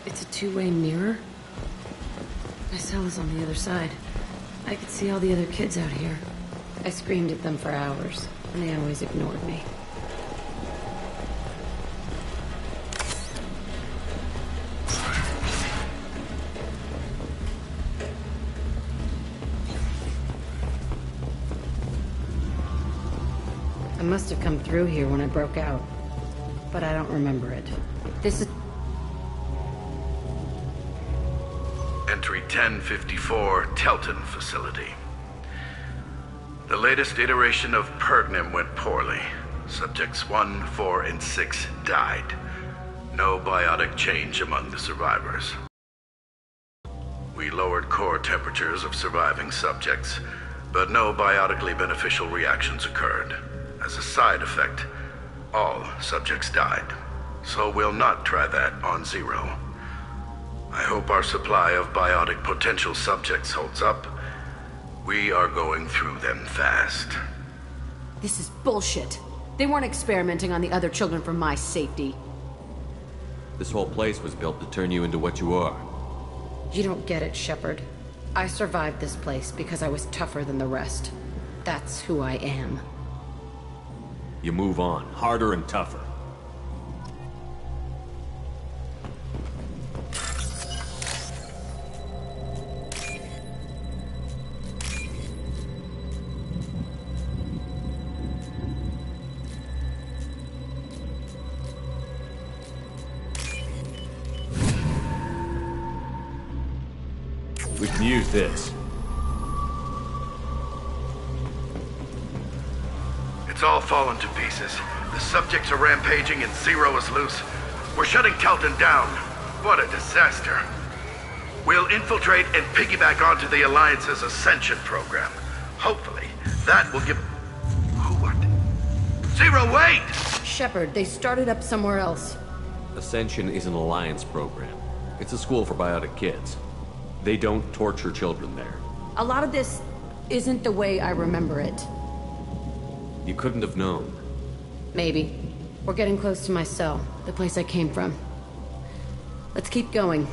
It's a two-way mirror? My cell is on the other side. I could see all the other kids out here. I screamed at them for hours, and they always ignored me. I must have come through here when I broke out, but I don't remember it. This is... Entry 1054, Telton Facility. The latest iteration of Pergnim went poorly. Subjects 1, 4, and 6 died. No biotic change among the survivors. We lowered core temperatures of surviving subjects, but no biotically beneficial reactions occurred. As a side effect, all subjects died. So we'll not try that on Zero. I hope our supply of biotic potential subjects holds up. We are going through them fast. This is bullshit. They weren't experimenting on the other children for my safety. This whole place was built to turn you into what you are. You don't get it, Shepard. I survived this place because I was tougher than the rest. That's who I am. You move on, harder and tougher. use this. It's all fallen to pieces. The subjects are rampaging and Zero is loose. We're shutting Telton down. What a disaster. We'll infiltrate and piggyback onto the Alliance's Ascension program. Hopefully, that will give... Who what? Zero, wait! Shepard, they started up somewhere else. Ascension is an Alliance program. It's a school for biotic kids. They don't torture children there. A lot of this isn't the way I remember it. You couldn't have known. Maybe. We're getting close to my cell, the place I came from. Let's keep going.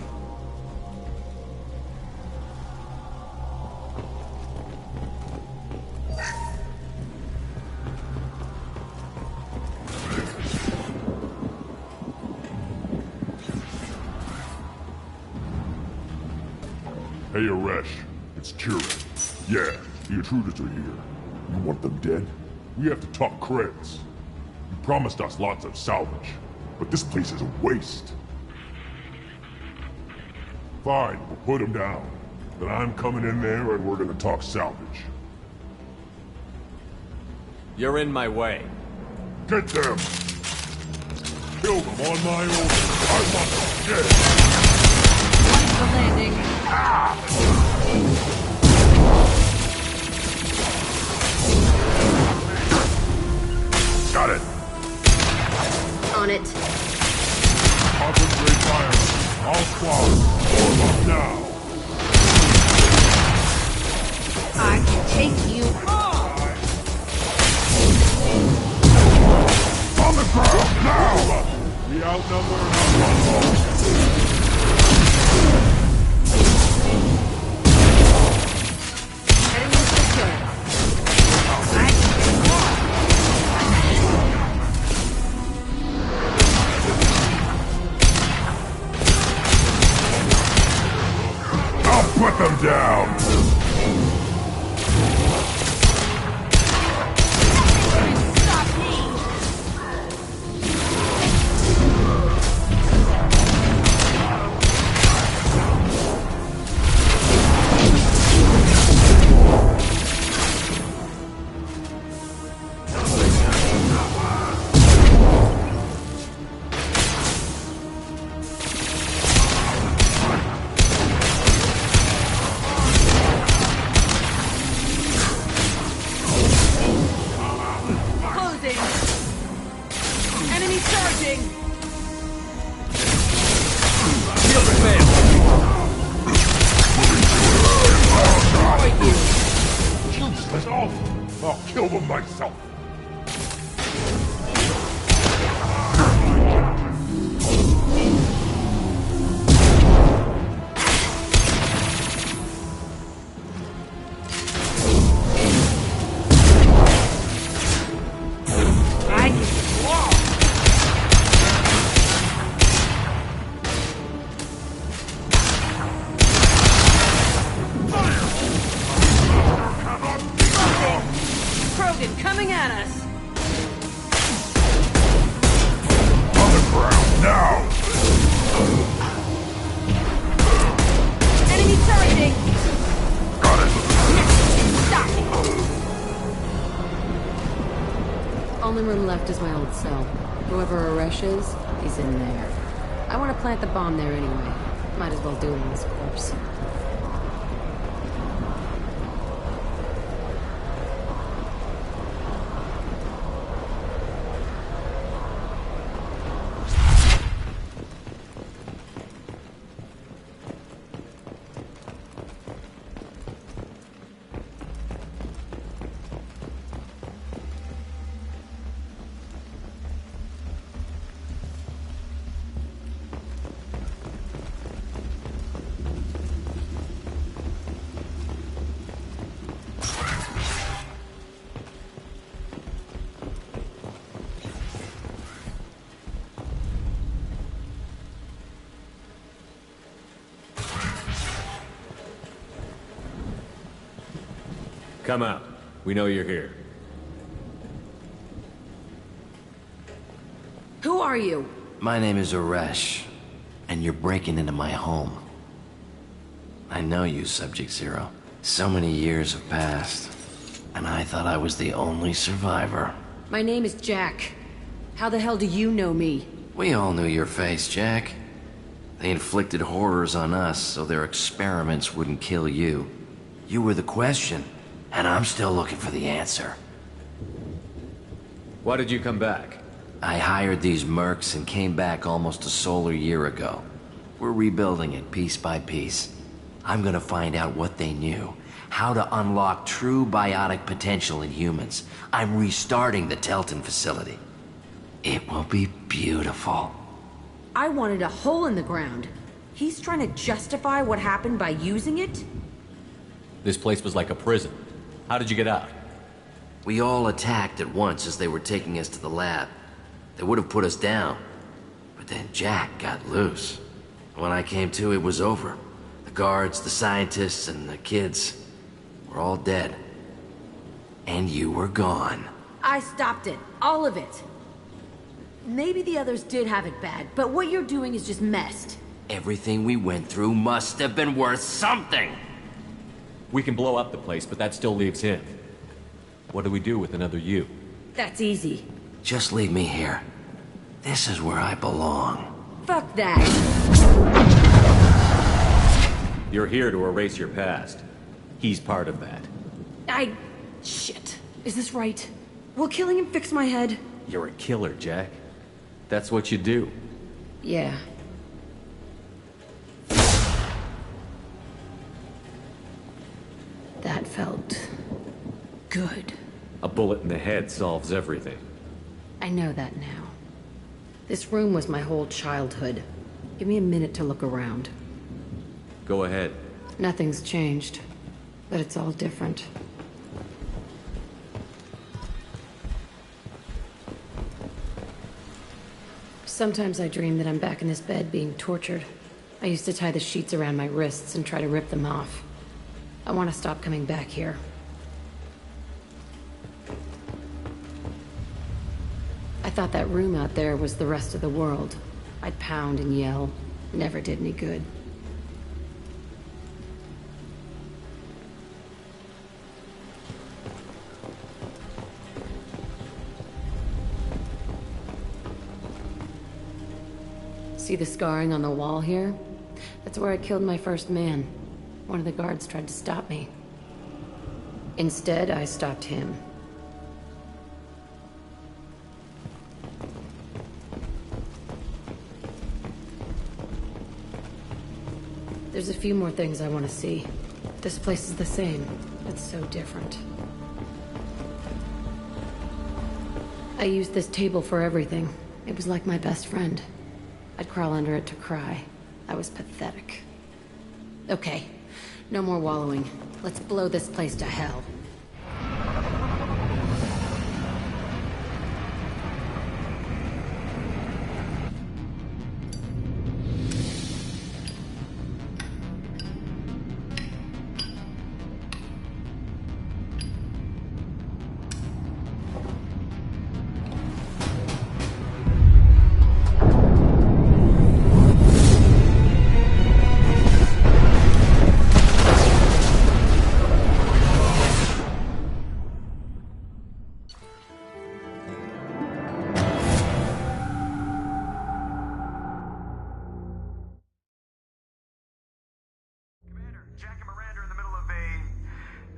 Hey, Aresh. It's Kieran. Yeah, the intruders are here. You want them dead? We have to talk credits. You promised us lots of salvage, but this place is a waste. Fine, we'll put them down. Then I'm coming in there and we're gonna talk salvage. You're in my way. Get them! Kill them on my own. I want them dead! The landing. Got it! On it. Concentrate fire. All squads. Form up now. I can take you on. On the ground now! We outnumber. Put them down! Stop me! I'll kill them myself. Coming at us! On the ground, now! Enemy turreting! Got it! Stop it! Only room left is my old cell. Whoever Aresh is, he's in there. I want to plant the bomb there anyway. Might as well do it on his corpse. Come out. We know you're here. Who are you? My name is Aresh, and you're breaking into my home. I know you, Subject Zero. So many years have passed, and I thought I was the only survivor. My name is Jack. How the hell do you know me? We all knew your face, Jack. They inflicted horrors on us so their experiments wouldn't kill you. You were the question, and I'm still looking for the answer. Why did you come back? I hired these mercs and came back almost a solar year ago. We're rebuilding it piece by piece. I'm gonna find out what they knew, how to unlock true biotic potential in humans. I'm restarting the Telton facility. It will be beautiful. I wanted a hole in the ground. He's trying to justify what happened by using it? This place was like a prison. How did you get out? We all attacked at once as they were taking us to the lab. They would have put us down. But then Jack got loose. When I came to, it was over. The guards, the scientists, and the kids were all dead. And you were gone. I stopped it. All of it. Maybe the others did have it bad, but what you're doing is just messed. Everything we went through must have been worth something! We can blow up the place, but that still leaves him. What do we do with another you? That's easy. Just leave me here. This is where I belong. Fuck that. You're here to erase your past. He's part of that. Shit. Is this right? Will killing him fix my head? You're a killer, Jack. That's what you do. Yeah. That felt good. A bullet in the head solves everything. I know that now. This room was my whole childhood. Give me a minute to look around. Go ahead. Nothing's changed, but it's all different. Sometimes I dream that I'm back in this bed being tortured. I used to tie the sheets around my wrists and try to rip them off. I want to stop coming back here. I thought that room out there was the rest of the world. I'd pound and yell. Never did any good. See the scarring on the wall here? That's where I killed my first man. One of the guards tried to stop me. Instead, I stopped him. There's a few more things I want to see. This place is the same, but so different. I used this table for everything. It was like my best friend. I'd crawl under it to cry. I was pathetic. Okay, no more wallowing. Let's blow this place to hell.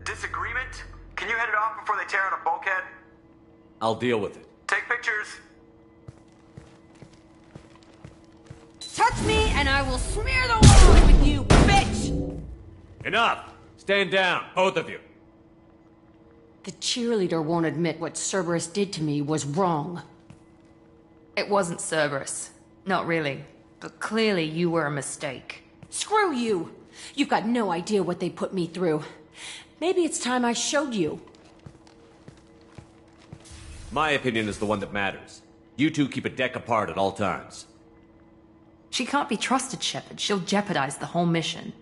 Disagreement? Can you head it off before they tear out a bulkhead? I'll deal with it. Take pictures. Touch me and I will smear the walls with you, bitch! Enough! Stand down, both of you. The cheerleader won't admit what Cerberus did to me was wrong. It wasn't Cerberus. Not really. But clearly you were a mistake. Screw you! You've got no idea what they put me through. Maybe it's time I showed you. My opinion is the one that matters. You two keep a deck apart at all times. She can't be trusted, Shepard. She'll jeopardize the whole mission.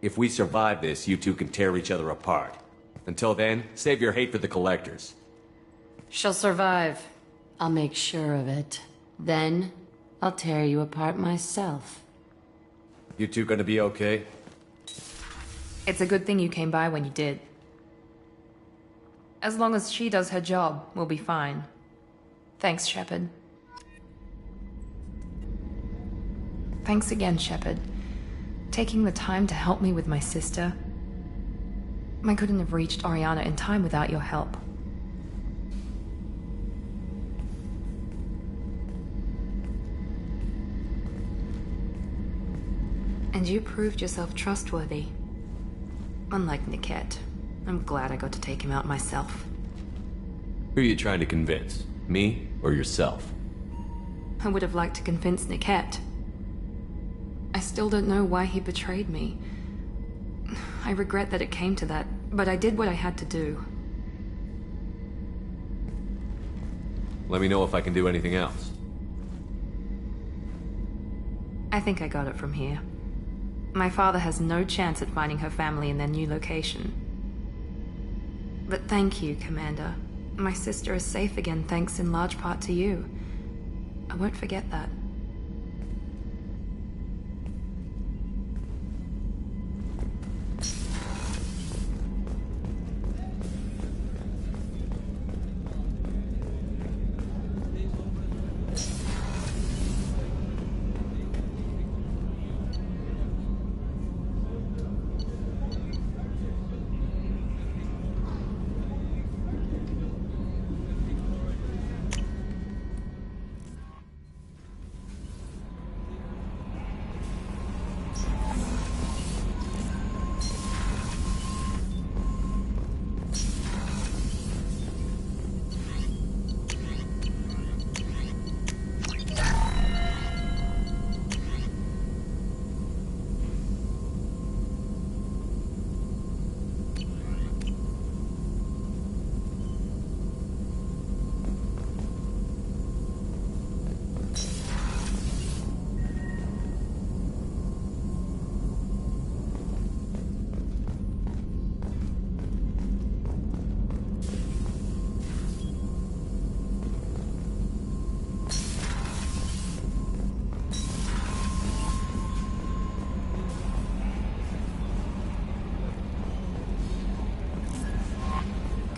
If we survive this, you two can tear each other apart. Until then, save your hate for the Collectors. She'll survive. I'll make sure of it. Then, I'll tear you apart myself. You two gonna be okay? It's a good thing you came by when you did. As long as she does her job, we'll be fine. Thanks, Shepard. Thanks again, Shepard. Taking the time to help me with my sister. I couldn't have reached Oriana in time without your help. And you proved yourself trustworthy. Unlike Niket, I'm glad I got to take him out myself. Who are you trying to convince? Me or yourself? I would have liked to convince Niket. I still don't know why he betrayed me. I regret that it came to that, but I did what I had to do. Let me know if I can do anything else. I think I got it from here. My father has no chance at finding her family in their new location. But thank you, Commander. My sister is safe again thanks in large part to you. I won't forget that.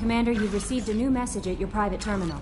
Commander, you've received a new message at your private terminal.